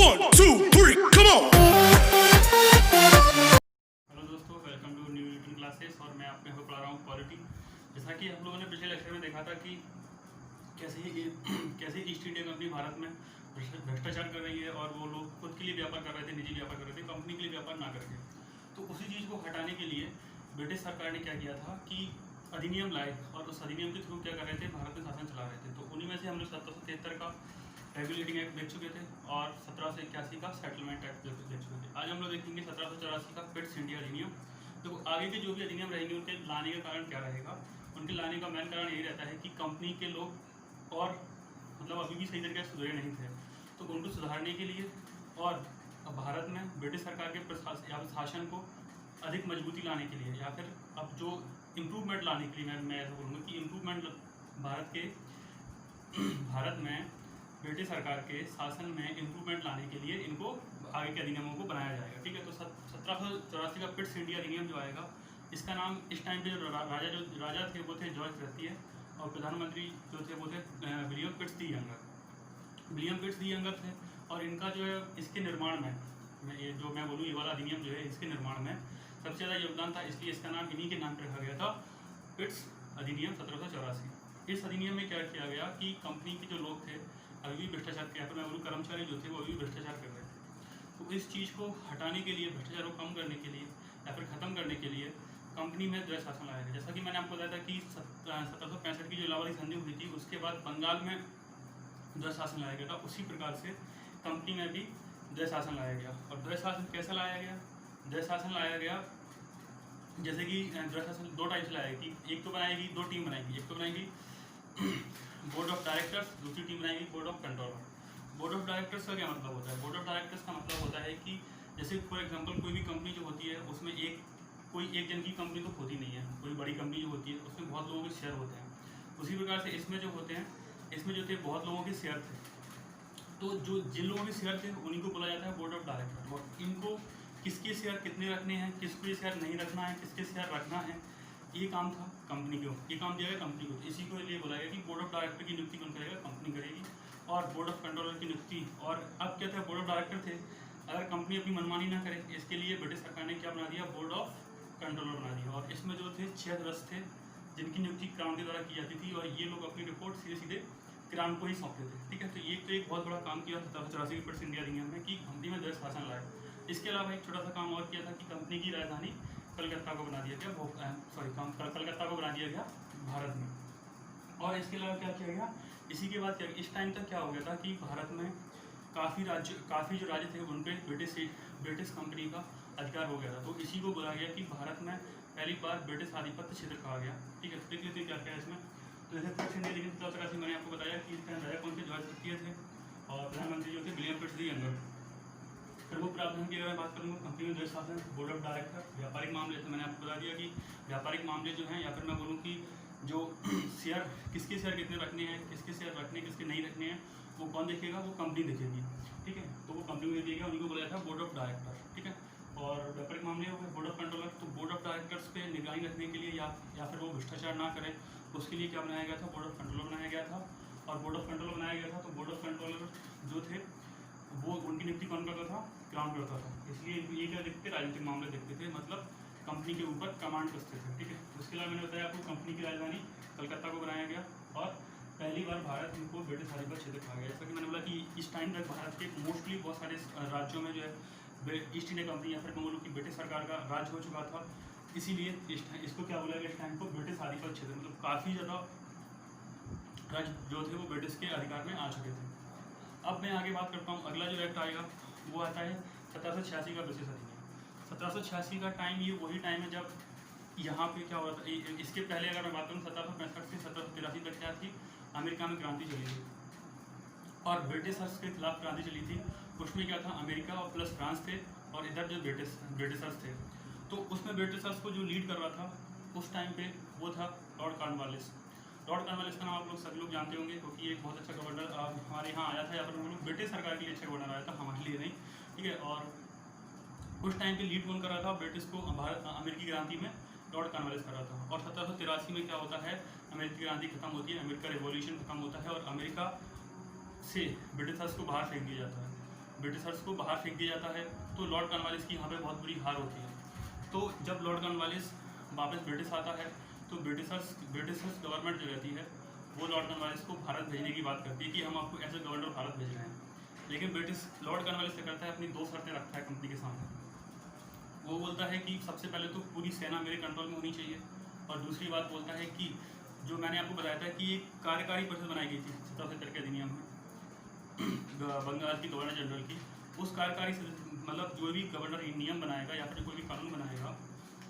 1, 2, 3, come on! Hello दोस्तों, welcome to new YouTube classes. और मैं आपके यहाँ पढ़ा रहा हूँ पॉलिटी। जैसा कि हम लोगों ने पिछले लेक्चर में देखा था कि कैसे ईस्ट इंडिया कंपनी भारत में भ्रष्टाचार कर रही है और वो लोग खुद के लिए व्यापार कर रहे थे, निजी व्यापार कर रहे थे, कंपनी के लिए व्यापार ना करके। तो उसी चीज़ को हटाने के लिए ब्रिटिश सरकार ने क्या किया था कि अधिनियम लाए और उस अधिनियम के थ्रू क्या कर रहे थे, भारत में शासन चला रहे थे। तो उन्हीं में से हम लोग 1773 का रेगुलेटिंग एक्ट देख चुके थे और 1781 का सेटलमेंट एक्ट देख चुके थे। आज हम लोग देखेंगे 1784 का पिट्स इंडिया अधिनियम। तो आगे के जो भी अधिनियम रहेंगे उनके लाने का कारण क्या रहेगा, उनके लाने का मेन कारण यही रहता है कि कंपनी के लोग और मतलब अभी भी सही तरीके से सुधरे नहीं थे, तो उनको सुधारने के लिए और भारत में ब्रिटिश सरकार के शासन को अधिक मजबूती लाने के लिए या फिर अब जो इम्प्रूवमेंट लाने के लिए मैं ऐसा बोलूँगा कि इम्प्रूवमेंट भारत में ब्रिटिश सरकार के शासन में इम्प्रूवमेंट लाने के लिए इनको आगे के अधिनियमों को बनाया जाएगा। ठीक है, तो 1784 का पिट्स इंडिया अधिनियम जो आएगा, इसका नाम इस टाइम पे जो राजा थे वो थे जॉर्ज तृतीय और प्रधानमंत्री जो थे वो थे विलियम पिट्स दी यंगर थे। और इनका जो है इसके निर्माण में ये जो मैं बोलूँ ये वाला अधिनियम जो है इसके निर्माण में सबसे ज़्यादा योगदान था, इसलिए इसका नाम इन्हीं के नाम पर रखा गया था, पिट्स अधिनियम 1784। इस अधिनियम में क्या किया गया कि कंपनी के जो लोग थे अभी भी भ्रष्टाचार किया, मैं बोलूँ कर्मचारी जो थे वो अभी भी भ्रष्टाचार कर रहे थे। तो इस चीज़ को हटाने के लिए, भ्रष्टाचार को कम करने के लिए या फिर ख़त्म करने के लिए कंपनी में द्वैध शासन लाया गया। जैसा कि मैंने आपको बताया था कि 1765 की जो इलाहाबादी संधि हुई थी उसके बाद बंगाल में द्वैध शासन लाया गया था, उसी प्रकार से कंपनी में भी द्वैध शासन लाया गया। और द्वैध शासन कैसे लाया गया? द्वैध शासन लाया गया जैसे कि द्वैध शासन दो टाइप से लाएगी, एक तो बनाएगी, दो टीम बनाएगी, एक तो बनाएगी बोर्ड ऑफ डायरेक्टर्स, दूसरी टीम बनाएगी board of controller. Board of directors का क्या मतलब होता है? बोर्ड ऑफ डायरेक्टर्स का मतलब होता है कि जैसे फॉर एग्जांपल कोई भी कंपनी जो होती है उसमें कोई एक जन की कंपनी तो होती नहीं है, कोई बड़ी कंपनी जो होती है उसमें बहुत लोगों के शेयर होते हैं। उसी प्रकार से इसमें जो होते हैं, इसमें जो थे बहुत लोगों के शेयर थे, तो जो जिन लोगों के शेयर थे उन्हीं को बोला जाता है बोर्ड ऑफ डायरेक्टर। और इनको किसके शेयर कितने रखने हैं, किसके शेयर नहीं रखना है, किसके शेयर रखना है, ये काम था कंपनी को, ये काम दिया गया कंपनी को। इसी को लिए बोला गया कि बोर्ड ऑफ डायरेक्टर की नियुक्ति कौन करेगा? कंपनी करेगी। और बोर्ड ऑफ कंट्रोलर की नियुक्ति, और अब क्या था, बोर्ड ऑफ डायरेक्टर थे, अगर कंपनी अपनी मनमानी ना करे इसके लिए ब्रिटिश सरकार ने क्या बना दिया? बोर्ड ऑफ कंट्रोलर बना दिया। और इसमें जो थे 6 सदस्य थे जिनकी नियुक्ति क्राउन के द्वारा की जाती थी और ये लोग अपनी रिपोर्ट सीधे क्राउन को ही सौंपते थे। ठीक है, तो ये तो एक बहुत बड़ा काम किया 1784 के पिट्स इंडिया अधिनियम में कि कंपनी में द्वैध शासन लाए। इसके अलावा एक छोटा सा काम और किया था कि कंपनी की राजधानी कलकत्ता को बना दिया गया, कलकत्ता को बना दिया गया भारत में। और इसके अलावा क्या किया गया, इसी के बाद क्या, इस टाइम तक क्या हो गया था कि भारत में काफ़ी जो राज्य थे उन पर ब्रिटिश कंपनी का अधिकार हो गया था। तो इसी को बोला गया कि भारत में पहली बार ब्रिटिश आधिपत्य क्षेत्र कहा गया। ठीक है, तो देख लेते हैं क्या क्या है इसमें। तो जैसे पिट्स इंडिया लेकिन 1784 मैंने आपको बताया कि इसका राजा कौन से जॉर्ज तृतीय थे और प्रधानमंत्री जो थे विलियम पिट्स दी यंगर। प्रमुख प्रावधान की अगर मैं बात करूँगा, कंपनी में द्वैध शासन, बोर्ड ऑफ डायरेक्टर, व्यापारिक मामले, तो मैंने आपको बता दिया कि व्यापारिक मामले जो हैं या फिर मैं बोलूँ कि जो शेयर किसके शेयर कितने रखने हैं, किसके शेयर रखने किसके नहीं रखने हैं, वो कौन देखेगा? वो कंपनी देखेगी। ठीक है, तो वो कंपनी में दिया गया, उन्हीं को बोला था बोर्ड ऑफ डायरेक्टर। ठीक है, और व्यापारिक मामले हो गए बोर्ड ऑफ कंट्रोलर। तो बोर्ड ऑफ डायरेक्टर्स पे निगरानी रखने के लिए या फिर वो भ्रष्टाचार ना करें उसके लिए क्या बनाया गया था? बोर्ड ऑफ कंट्रोलर बनाया गया था। और बोर्ड ऑफ कंट्रोलर बनाया गया था तो बोर्ड ऑफ कंट्रोलर जो थे वो उनकी नियुक्ति कौन करता था? क्राउन करता था। इसलिए ये क्या देखते थे? राजनीतिक मामले देखते थे, मतलब कंपनी के ऊपर कमांड करते थे। ठीक है, उसके अलावा मैंने बताया आपको कंपनी की राजधानी कलकत्ता को बनाया गया और पहली बार भारत को ब्रिटिश आधिपत्य क्षेत्र कहा गया। जैसा कि मैंने बोला कि इस टाइम तक भारत के मोस्टली बहुत सारे राज्यों में जो है ईस्ट इंडिया कंपनी या फिर मैं बोलूँ कि ब्रिटिश सरकार का राज हो चुका था, इसीलिए इसको क्या बोला गया इस टाइम को? ब्रिटिश आधिपत्य क्षेत्र। मतलब काफ़ी ज़्यादा राज्य जो थे वो ब्रिटिश के अधिकार में आ चुके थे। अब मैं आगे बात करता हूँ, अगला जो एक्ट आएगा वो आता है 1786 का ब्रिटिश अधिनियम। 1786 का टाइम ये वही टाइम है जब यहाँ पे क्या हो रहा था। इसके पहले अगर मैं बात करूँ 1765 से 1783 तक क्या थी, अमेरिका में क्रांति चली थी और ब्रिटिशर्स के खिलाफ क्रांति चली थी। उसमें क्या था, अमेरिका और प्लस फ्रांस थे और इधर जो ब्रिटिशर्स थे। तो उसमें ब्रिटिशर्स को जो लीड कर रहा था उस टाइम पे वो था लॉर्ड कॉर्नवालिस। लॉर्ड कॉर्नवालिस का नाम आप लोग सभी लोग जानते होंगे क्योंकि एक बहुत अच्छा गवर्नर हमारे यहाँ आया था, या फिर हम लोग ब्रिटिश सरकार के लिए अच्छा गवर्नर आया था, हमारे लिए नहीं। ठीक है, और उस टाइम पे लीड कौन कर रहा था ब्रिटिश को? अमेरिकी क्रांति में लॉर्ड कॉर्नवालिस कर रहा था। और 1783 में क्या होता है, अमेरिकी क्रांति खत्म होती है, अमेरिका रिवॉल्यूशन खत्म होता है और अमेरिका से ब्रिटिशर्स को बाहर फेंक दिया जाता है। ब्रिटिशर्स को बाहर फेंक दिया जाता है। तो लॉर्ड कॉर्नवालिस की यहाँ पे बहुत बुरी हार होती है। तो जब लॉर्ड कॉर्नवालिस वापस ब्रिटिश आता है तो ब्रिटिशर्स गवर्नमेंट जो रहती है वो लॉर्ड कॉर्नवालिस को भारत भेजने की बात करती है कि हम आपको एज ए गवर्नर भारत भेज रहे हैं। लेकिन लॉर्ड कॉर्नवालिस क्या करता है, अपनी 2 शर्तें रखता है कंपनी के सामने। वो बोलता है कि सबसे पहले तो पूरी सेना मेरे कंट्रोल में होनी चाहिए, और दूसरी बात बोलता है कि जो मैंने आपको बताया था कि एक कार्यकारी परिषद बनाई गई थी 1770 के अधिनियम में बंगाल की गवर्नर जनरल की, उस कार्यकारी मतलब जो भी गवर्नर नियम बनाएगा या फिर कोई भी कानून बनाएगा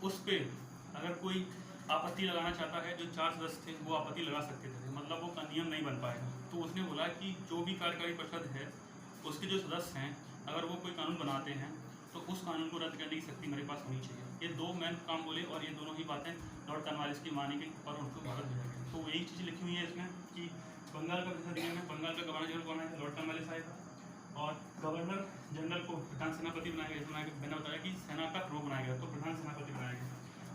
उस पर अगर कोई आपत्ति लगाना चाहता है, जो 4 सदस्य थे वो आपत्ति लगा सकते थे, मतलब वो नियम नहीं बन पाएगा। तो उसने बोला कि जो भी कार्यकारी परिषद है उसके जो सदस्य हैं अगर वो कोई कानून बनाते हैं तो उस कानून को रद्द करने की शक्ति मेरे पास होनी चाहिए। ये 2 मेन काम बोले और ये दोनों ही बातें लॉर्ड कॉर्नवालिस की मानी गई और उनको भारत भेजा गया। तो यही चीज़ लिखी हुई है इसमें कि बंगाल का परिषद नियम है, बंगाल का गवर्नर जनरल कौन है, लॉर्ड कॉर्नवालिस आएगा, और गवर्नर जनरल को प्रधान सेनापति बनाया गया। मैंने बताया कि सेना का प्रमुख बनाया गया तो प्रधान सेनापति बनाया गया।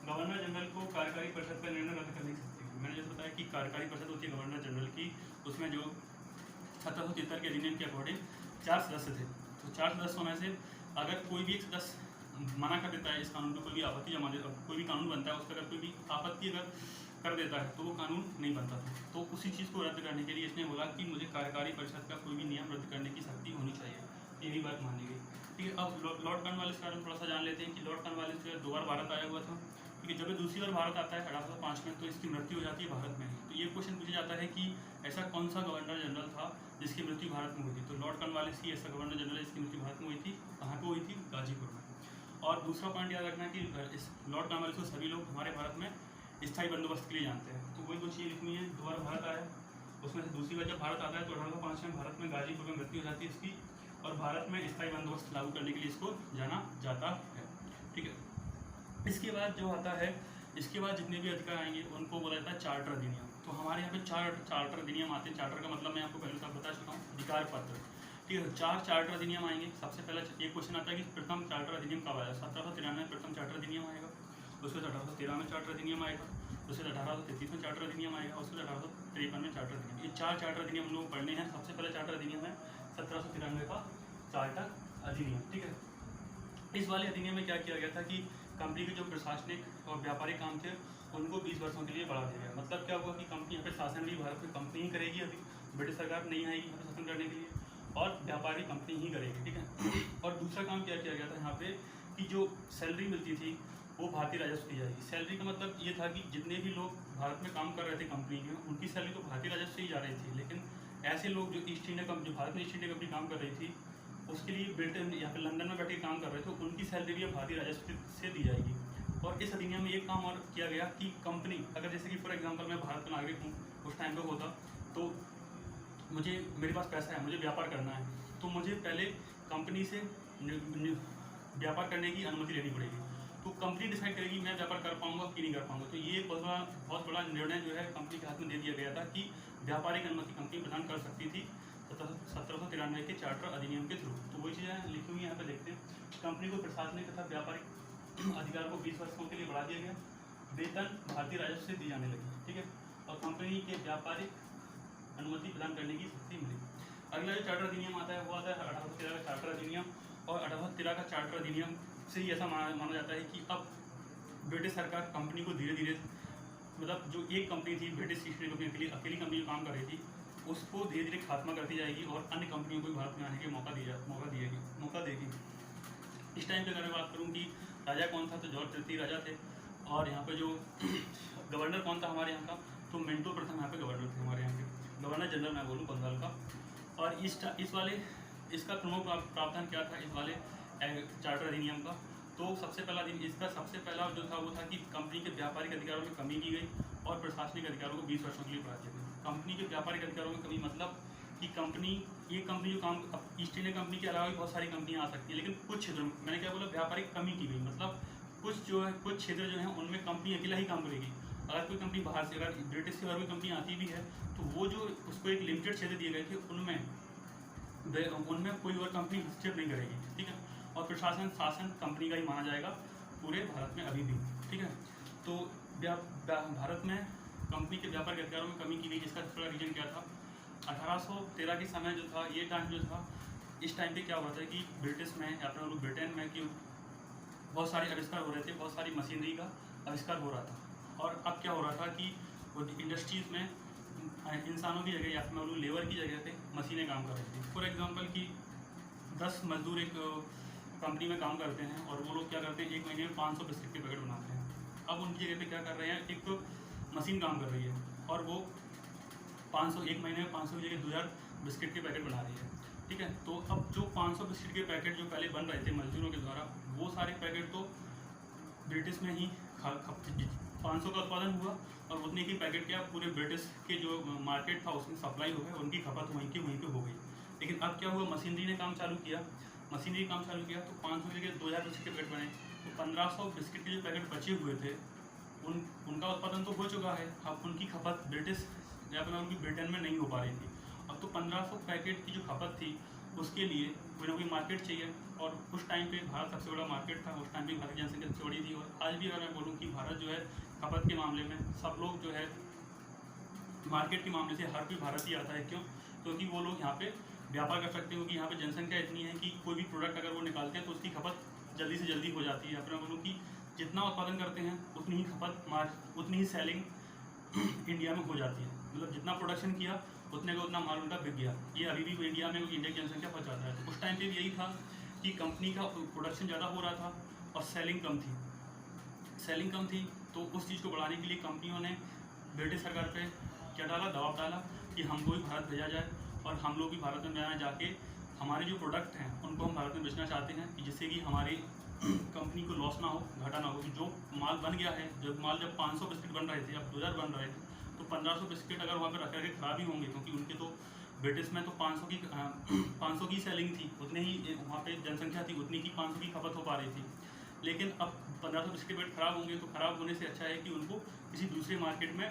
गवर्नर जनरल को कार्यकारी परिषद का निर्णय रद्द करने की शक्ति है। मैंने जैसे बताया कि कार्यकारी परिषद होती है गवर्नर जनरल की, उसमें जो 1773 के अधिनियम के अकॉर्डिंग 4 सदस्य थे। तो 4 सदस्यों में से अगर कोई भी एक सदस्य मना कर देता है इस कानून को, कोई भी आपत्ति जमा देता है, कोई भी कानून बनता है उस पर अगर कोई भी आपत्ति अगर कर देता है तो वो कानून नहीं बनता था। तो उसी चीज़ को रद्द करने के लिए इसने बोला कि मुझे कार्यकारी परिषद का कोई भी नियम रद्द करने की शक्ति होनी चाहिए। यही बात मानी गई। ठीक है, अब लॉर्ड कॉर्नवालिस का थोड़ा सा जान लेते हैं कि लॉर्ड कॉर्नवालिस जो है 2 बार भारत आया हुआ था। क्योंकि जब ये दूसरी बार भारत आता है 1805 में तो इसकी मृत्यु हो जाती है भारत में। तो ये क्वेश्चन पूछा जाता है कि ऐसा कौन सा गवर्नर जनरल था जिसकी मृत्यु भारत में हुई थी। तो लॉर्ड कॉर्नवालिस ही ऐसा गवर्नर जनरल जिसकी मृत्यु भारत में हुई थी। कहाँ पर हुई थी? गाजीपुर में। और दूसरा पॉइंट याद रखना है कि इस लॉर्ड कॉर्नवालिस को सभी लोग हमारे भारत में स्थायी बंदोबस्त के लिए जानते हैं। तो वही 2 चीज़ें लिखनी है। 2 बार भारत आया, उसमें से दूसरी बार जब भारत आता है तो 1805 में भारत में गाजीपुर में मृत्यु हो जाती है इसकी, और भारत में स्थायी बंदोबस्त लागू करने के लिए इसको जाना जाता है। ठीक है, इसके बाद जो आता है, इसके बाद जितने भी अधिकार आएंगे उनको बोला जाता है चार्टर अधिनियम। तो हमारे यहाँ पे 4 चार्टर अधिनियम आते हैं। चार्टर का मतलब मैं आपको पहले तक बता चुका हूँ, अधिकार पत्र। ठीक है, 4 चार्टर अधिनियम आएंगे। सबसे पहला एक क्वेश्चन आता है कि प्रथम चार्टर अधिनियम कब आया? 1793 में प्रथम चार्टर अधिनियम आएगा, उसके बाद 1813 में चार्टर अधिनियम आएगा, उसके बाद 1833 में चार्टर अधिनियम आएगा, उसके बाद 1853 में चार्टर अधिनियम। ये 4 चार्टर अधिनियम हम लोग पढ़ने हैं। सबसे पहले चार्टर अधिनियम है 1793 का चार्टर अधिनियम। ठीक है, इस वाले अधिनियम में क्या किया गया था कि कंपनी के जो प्रशासनिक और व्यापारिक काम थे उनको 20 वर्षों के लिए बढ़ा दिया गया। मतलब क्या हुआ कि कंपनी यहाँ पे शासन भी भारत में कंपनी ही करेगी, अभी ब्रिटिश सरकार नहीं आएगी यहाँ पे शासन करने के लिए, और व्यापारी कंपनी ही करेगी। ठीक है, और दूसरा काम क्या किया गया था यहाँ पे कि जो सैलरी मिलती थी वो भारतीय राजस्व दी जाएगी। सैलरी का मतलब ये था कि जितने भी लोग भारत में काम कर रहे थे कंपनी में, उनकी सैलरी तो भारतीय राजस्व से ही जा रही थी। लेकिन ऐसे लोग जो ईस्ट इंडिया कंपनी, भारत में ईस्ट इंडिया कंपनी काम कर रही थी, उसके लिए ब्रिटेन या फिर लंदन में बैठ के काम कर रहे थे, उनकी सैलरी भी भारतीय राजस्व से दी जाएगी। और इस अधिनियम में एक काम और किया गया कि कंपनी अगर जैसे कि फॉर एग्जांपल मैं भारत का नागरिक हूँ, उस टाइम पे होता तो मेरे पास पैसा है, मुझे व्यापार करना है, तो मुझे पहले कंपनी से व्यापार करने की अनुमति लेनी पड़ेगी। तो कंपनी डिसाइड करेगी मैं व्यापार कर पाऊंगा कि नहीं कर पाऊंगा। तो ये बहुत बड़ा निर्णय जो है कंपनी के हाथ में दे दिया गया था कि व्यापारिक अनुमति कंपनी प्रदान कर सकती थी 1793 के चार्टर अधिनियम के थ्रू। तो वही चीज़ें लिखी हुई यहाँ पे देखते हैं। कंपनी को प्रशासनिक तथा व्यापारिक अधिकार को 20 वर्षों के लिए बढ़ा दिया गया, वेतन भारतीय राजस्व से दी जाने लगी। ठीक है, और कंपनी के व्यापारिक अनुमति प्रदान करने की शक्ति मिली। अगला जो चार्टर अधिनियम आता है वो आता है 1813 का चार्टर अधिनियम। और 1813 का चार्टर अधिनियम से ही ऐसा माना जाता है कि अब ब्रिटिश सरकार कंपनी को धीरे धीरे, मतलब जो एक कंपनी थी ब्रिटिश ईस्ट इंडिया कंपनी के लिए अकेली कंपनी जो काम कर रही थी, उसको धीरे धीरे खात्मा करती जाएगी और अन्य कंपनियों को भी भारत में आने के मौका देगी। इस टाइम पे अगर मैं बात करूँ कि राजा कौन था, तो जॉर्ज तृतीय राजा थे। और यहाँ पे जो गवर्नर कौन था हमारे यहाँ का, तो मिंटो प्रथम यहाँ पे गवर्नर थे हमारे यहाँ के, गवर्नर जनरल मैं बोलूँ बंगाल का। और इसका प्रमुख प्रावधान क्या था इस वाले चार्टर अधिनियम का? तो सबसे पहला जो था वो था कि कंपनी के व्यापारिक अधिकारों में कमी की गई और प्रशासनिक अधिकारों को 20 वर्षों के लिए बढ़ा दिया गया। कंपनी के व्यापारिक अधिकारों में कमी मतलब कि कंपनी जो काम, ईस्ट इंडिया कंपनी के अलावा भी बहुत सारी कंपनियां आ सकती हैं, लेकिन कुछ क्षेत्रों में, मैंने क्या बोला, व्यापारिक कमी की गई। मतलब कुछ क्षेत्र जो हैं उनमें कंपनी अकेला ही काम करेगी। अगर कोई कंपनी बाहर से, अगर ब्रिटिश से अगर कोई कंपनी आती भी है तो वो जो उसको एक लिमिटेड क्षेत्र दिए गए थे उनमें कोई और कंपनी हस्तक्षेप नहीं करेगी। ठीक है, और प्रशासन शासन कंपनी का ही माना जाएगा पूरे भारत में अभी भी। ठीक है, तो भारत में कंपनी के व्यापारिक अधिकारों में कमी की गई। इसका थोड़ा रीजन क्या था? 1813 के समय जो था, ये टाइम जो था इस टाइम पे क्या हुआ था कि ब्रिटिश में या फिर लोग ब्रिटेन में कि बहुत सारे आविष्कार हो रहे थे, बहुत सारी मशीनरी का आविष्कार हो रहा था। और अब क्या हो रहा था कि वो इंडस्ट्रीज़ में इंसानों की जगह या फिर मैं लेबर की जगह पे मशीनें काम कर रही थी। फॉर एग्जांपल कि 10 मजदूर एक कंपनी में काम करते हैं और वो लोग क्या करते हैं, एक महीने में 500 बिस्किट के पैकेट बनाते हैं। अब उनकी जगह पे क्या कर रहे हैं, एक मशीन काम कर रही है और वो 500 एक महीने में 500 की जगह 2000 बिस्किट के पैकेट बना रही है। ठीक है, तो अब जो 500 बिस्किट के पैकेट जो पहले बन रहे थे मजदूरों के द्वारा, वो सारे पैकेट तो ब्रिटिश में ही 500 का उत्पादन हुआ और उतने की पैकेट क्या पूरे ब्रिटिश के जो मार्केट था उसमें सप्लाई हो गए, उनकी खपत वहीं की हो गई। लेकिन अब क्या हुआ, मशीनरी ने काम चालू किया, तो 500 की जगह 2000 बिस्किट के पैकेट बने। तो 1500 बिस्किट के जो पैकेट बचे हुए थे उनका उत्पादन तो हो चुका है, अब उनकी खपत ब्रिटिश या फिर उनकी ब्रिटेन में नहीं हो पा रही थी। अब तो 1500 पैकेट की जो खपत थी उसके लिए कोई ना कोई मार्केट चाहिए। और उस टाइम पे भारत सबसे बड़ा मार्केट था, उस टाइम पे भारत की जनसंख्या सबसे बड़ी थी। और आज भी अगर मैं बोलूँ कि भारत जो है खपत के मामले में सब लोग जो है मार्केट के मामले से हर कोई भारत ही आता है। क्यों? क्योंकि वो लोग यहाँ पे व्यापार कर सकते हो कि यहाँ पे जनसंख्या इतनी है कि कोई भी प्रोडक्ट अगर वो निकालते हैं तो उसकी खपत जल्दी से जल्दी हो जाती है। या फिर मैं बोलूँ कि जितना उत्पादन करते हैं उतनी ही खपत उतनी ही सेलिंग इंडिया में हो जाती है। मतलब जितना प्रोडक्शन किया उतने का उतना माल उनका बिक गया। ये अभी भी इंडिया में इंडिया की जनसंख्या बहुत ज़्यादा है। तो उस टाइम पे भी यही था कि कंपनी का प्रोडक्शन ज़्यादा हो रहा था और सेलिंग कम थी। तो उस चीज़ को बढ़ाने के लिए कंपनियों ने ब्रिटिश सरकार पे क्या डाला, दबाव डाला कि हमको भी भारत भेजा जाए और हम लोग भी भारत में नया जाके हमारे जो प्रोडक्ट हैं उनको हम भारत में बेचना चाहते हैं कि जिससे कि हमारी कंपनी को लॉस ना हो, घाटा ना हो। कि जो माल बन गया है, जब 500 बिस्किट बन रहे थे, अब 2000 बन रहे थे, तो 1500 बिस्किट अगर वहाँ पर रख करके खराब ही होंगे, क्योंकि उनके तो ब्रिटिश में तो 500 की सेलिंग थी, उतने ही वहाँ पे जनसंख्या थी, उतनी की 500 की खपत हो पा रही थी। लेकिन अब 1500 बिस्किट खराब होंगे, तो खराब होने से अच्छा है कि उनको किसी दूसरे मार्केट में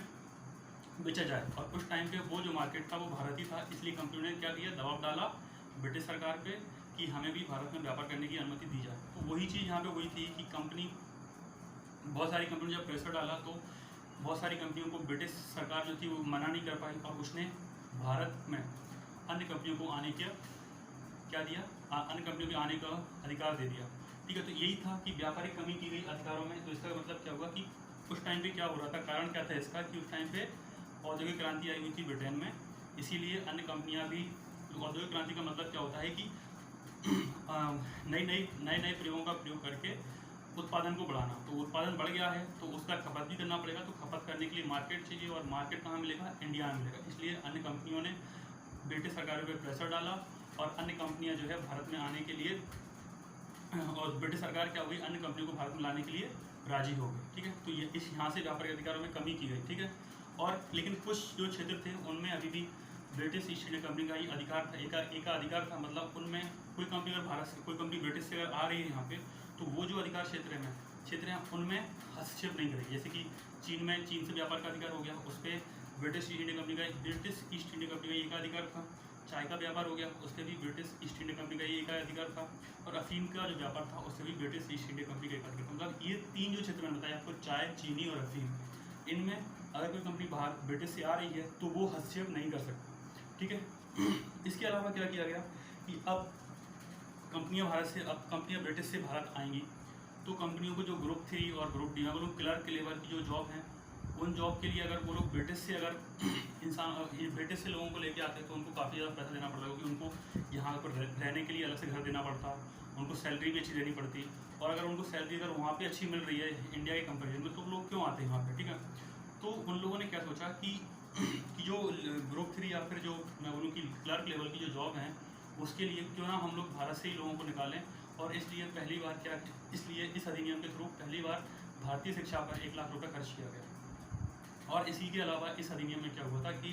बेचा जाए। और उस टाइम पे वो जो मार्केट था वो भारत ही था, इसलिए कंपनी ने क्या किया, दबाव डाला ब्रिटिश सरकार पे कि हमें भी भारत में व्यापार करने की अनुमति दी जाए। तो वही चीज़ यहाँ पे हुई थी कि बहुत सारी कंपनी जब प्रेशर डाला तो बहुत सारी कंपनियों को ब्रिटिश सरकार जो थी वो मना नहीं कर पाई और उसने भारत में अन्य कंपनियों को आने का क्या दिया, अन्य कंपनियों के आने का अधिकार दे दिया। ठीक है, तो यही था कि व्यापारिक कमी की गई अधिकारों में। तो इसका मतलब क्या हुआ कि उस टाइम पे क्या हो रहा था, कारण क्या था इसका कि उस टाइम पे औद्योगिक क्रांति आई हुई थी ब्रिटेन में, इसीलिए अन्य कंपनियां भी, औद्योगिक क्रांति का मतलब क्या होता है कि नए प्रयोगों का प्रयोग करके उत्पादन को बढ़ाना। तो उत्पादन बढ़ गया है तो उसका खपत भी करना पड़ेगा, तो खपत करने के लिए मार्केट चाहिए और मार्केट कहाँ मिलेगा, इंडिया में मिलेगा। इसलिए अन्य कंपनियों ने ब्रिटिश सरकारों पर प्रेशर डाला और अन्य कंपनियां जो है भारत में आने के लिए, और ब्रिटिश सरकार क्या हुई, अन्य कंपनियों को भारत में लाने के लिए राजी हो गई। ठीक है, तो ये यहाँ से व्यापारिक अधिकारों में कमी की गई। ठीक है, और लेकिन कुछ जो क्षेत्र थे उनमें अभी भी ब्रिटिश ईस्ट इंडिया कंपनी का ही अधिकार था, एक अधिकार था। मतलब उनमें कोई कंपनी अगर भारत से, कोई कंपनी ब्रिटिश से अगर आ रही है यहाँ पे, तो वो जो अधिकार क्षेत्र हैं उनमें हस्तक्षेप नहीं करेगी। जैसे कि चीन से व्यापार का अधिकार हो गया, उस पर ब्रिटिश ईस्ट इंडिया कंपनी का एक अधिकार था। चाय का व्यापार हो गया, उस पर भी ब्रिटिश ईस्ट इंडिया कंपनी का एक अधिकार था। और अफीम का जो व्यापार था उससे भी ब्रिटिश ईस्ट इंडिया कंपनी का एक अधिकार था। मतलब ये 3 जो क्षेत्र मैंने बताया आपको, चाय, चीनी और अफीम, इनमें अगर कोई कंपनी बाहर ब्रिटिश से आ रही है तो वो हस्तक्षेप नहीं कर सकती। ठीक है, इसके अलावा क्या किया गया कि अब कंपनियां ब्रिटिश से भारत आएंगी तो कंपनियों को जो ग्रुप 3 और ग्रुप डी, वो लोग क्लर्क लेवल की जो जॉब हैं, उन जॉब के लिए अगर वो लोग ब्रिटिश से ब्रिटिश से लोगों को लेके आते हैं तो उनको काफ़ी ज़्यादा पैसा देना पड़ता है, क्योंकि उनको यहाँ पर रहने के लिए अलग से घर देना पड़ता, उनको सैलरी भी अच्छी देनी पड़ती। और अगर उनको सैलरी अगर वहाँ पे अच्छी मिल रही है इंडिया के कंपेरिजन में, तो लोग क्यों आते हैं वहाँ पे। ठीक है, तो उन लोगों ने क्या सोचा कि जो ग्रुप 3 या फिर जो मैं बोलूँ कि क्लर्क लेवल की जो जॉब हैं, उसके लिए क्यों ना हम लोग भारत से ही लोगों को निकालें। और इसलिए इस अधिनियम के थ्रू पहली बार भारतीय शिक्षा पर 1 लाख रुपये खर्च किया गया। और इसी के अलावा इस अधिनियम में क्या हुआ था कि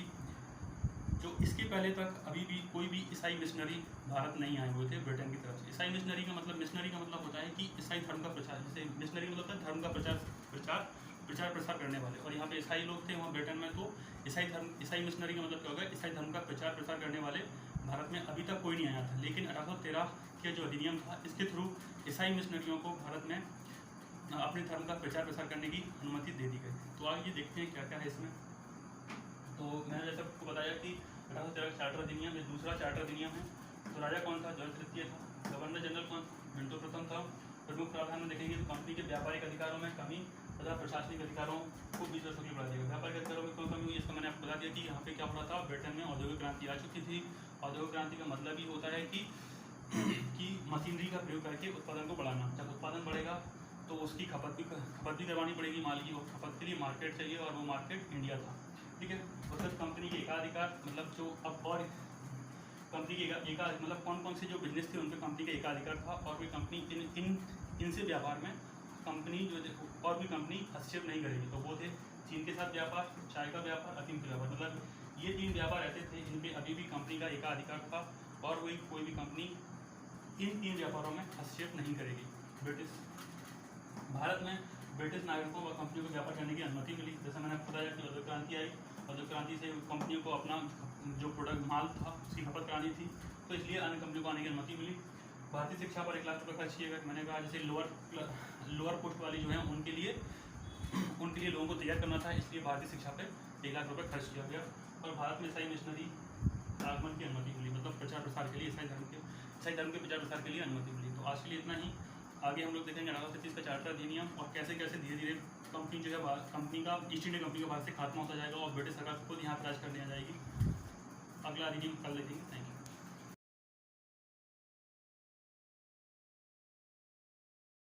जो इसके पहले तक अभी भी कोई भी ईसाई मिशनरी भारत नहीं आए हुए थे ब्रिटेन की तरफ से। ईसाई मिशनरी का मतलब होता है कि ईसाई धर्म का प्रचार, जैसे मिशनरी मतलब होता है धर्म का प्रचार प्रसार करने वाले। और यहाँ पे ईसाई लोग थे वहाँ ब्रिटेन में, तो ईसाई मिशनरी का मतलब क्या होगा, ईसाई धर्म का प्रचार प्रसार करने वाले भारत में अभी तक कोई नहीं आया था। लेकिन 1813 के जो अधिनियम था, इसके थ्रू ईसाई मिशनरियों को भारत में अपने धर्म का प्रचार प्रसार करने की अनुमति दे दी गई। तो आगे देखते हैं क्या क्या है इसमें। तो मैंने जैसे आपको बताया कि 1813 चार्टर अधिनियम, ये दूसरा चार्टर अधिनियम है। तो राजा कौन था? जॉर्ज तृतीय था। गवर्नर जनरल कौन? मिंटो प्रथम था। प्रमुख प्रावधान में देखेंगे तो कंपनी के व्यापारिक अधिकारों में कमी तथा प्रशासनिक अधिकारों को 20 वर्षों के लिए बढ़ा दिया। व्यापारिक अधिकारों में कौन कमी हुई इसका मैंने आपको बता दिया कि यहाँ पे क्या हो रहा था, ब्रिटेन में औद्योगिक क्रांति आ चुकी थी। औद्योगिक क्रांति का मतलब ही होता है कि मशीनरी का प्रयोग करके उत्पादन को बढ़ाना। जब उत्पादन बढ़ेगा तो उसकी खपत भी करवानी पड़ेगी माल की, और खपत के लिए मार्केट चाहिए, और वो मार्केट इंडिया था। ठीक है, तो सिर्फ कंपनी के एकाधिकार मतलब जो अब और कंपनी के मतलब कौन कौन से जो बिजनेस थे उनके कंपनी का एकाधिकार था, और कोई कंपनी इनसे व्यापार में कंपनी जो और भी कंपनी हस्तक्षेप नहीं करेगी। तो वो थे चीन के साथ व्यापार, चाय का व्यापार, अफीम का व्यापार। मतलब ये 3 व्यापार ऐसे थे जिन पे अभी भी कंपनी का एकाधिकार था, और कोई भी कंपनी इन 3 व्यापारों में हस्तक्षेप नहीं करेगी। भारत में ब्रिटिश नागरिकों व कंपनियों को व्यापार करने की अनुमति मिली। जैसा मैंने आपको बताया कि औद्योगिक क्रांति आई, औद्योगिक क्रांति से कंपनियों को अपना जो प्रोडक्ट माल था उसकी खपत करानी थी, तो इसलिए अन्य कंपनियों को आने की अनुमति मिली। भारतीय शिक्षा पर 1 लाख रुपये खर्च किए गए। मैंने कहा जैसे लोअर पोस्ट वाली जो है उनके लिए लोगों को तैयार करना था, इसलिए भारतीय शिक्षा पर 1 लाख रुपये खर्च किया गया। और भारत में ईसाई मिशनरी आगमन की अनुमति मिली, मतलब प्रचार प्रसार के लिए ईसाई धर्म के प्रचार प्रसार के लिए अनुमति मिली। तो आज के लिए इतना ही। आगे हम लोग देखेंगे 1833 का चार्टर अधिनियम, और कैसे कैसे धीरे धीरे कंपनी जो है कंपनी का ईस्ट इंडिया कंपनी का भारत से खात्मा होता जाएगा, और ब्रिटिश सरकार खुद यहाँ पर राज करने आ जाएगी। अगला अधिनियम कल देखेंगे। Thank you.